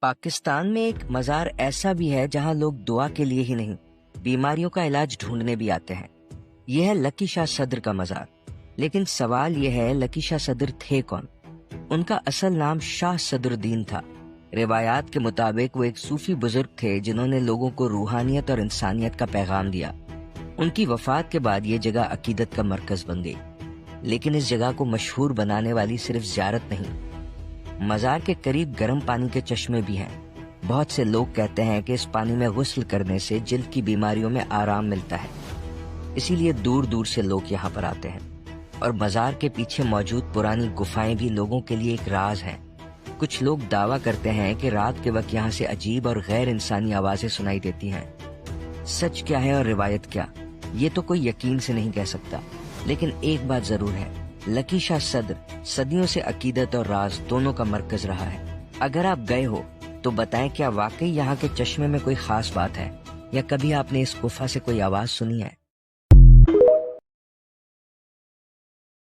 پاکستان میں ایک مزار ایسا بھی ہے جہاں لوگ دعا کے لیے ہی نہیں، بیماریوں کا علاج ڈھونڈنے بھی آتے ہیں۔ یہ ہے لکی شاہ صدر کا مزار۔ لیکن سوال یہ ہے، لکی شاہ صدر تھے کون؟ ان کا اصل نام شاہ صدر الدین تھا۔ روایات کے مطابق وہ ایک صوفی بزرگ تھے جنہوں نے لوگوں کو روحانیت اور انسانیت کا پیغام دیا۔ ان کی وفات کے بعد یہ جگہ عقیدت کا مرکز بن گئی۔ لیکن اس جگہ کو مشہور بنانے والی صرف زیارت نہیں، مزار کے قریب گرم پانی کے چشمے بھی ہیں۔ بہت سے لوگ کہتے ہیں کہ اس پانی میں غسل کرنے سے جلد کی بیماریوں میں آرام ملتا ہے، اسی لیے دور دور سے لوگ یہاں پر آتے ہیں۔ اور مزار کے پیچھے موجود پرانی گفائیں بھی لوگوں کے لیے ایک راز ہیں۔ کچھ لوگ دعویٰ کرتے ہیں کہ رات کے وقت یہاں سے عجیب اور غیر انسانی آوازیں سنائی دیتی ہیں۔ سچ کیا ہے اور روایت کیا، یہ تو کوئی یقین سے نہیں کہہ سکتا، لیکن ایک بات ضرور ہے، لکی شاہ صدر صدیوں سے عقیدت اور راز دونوں کا مرکز رہا ہے۔ اگر آپ گئے ہو تو بتائیں، کیا واقعی یہاں کے چشمے میں کوئی خاص بات ہے، یا کبھی آپ نے اس گفا سے کوئی آواز سنی ہے؟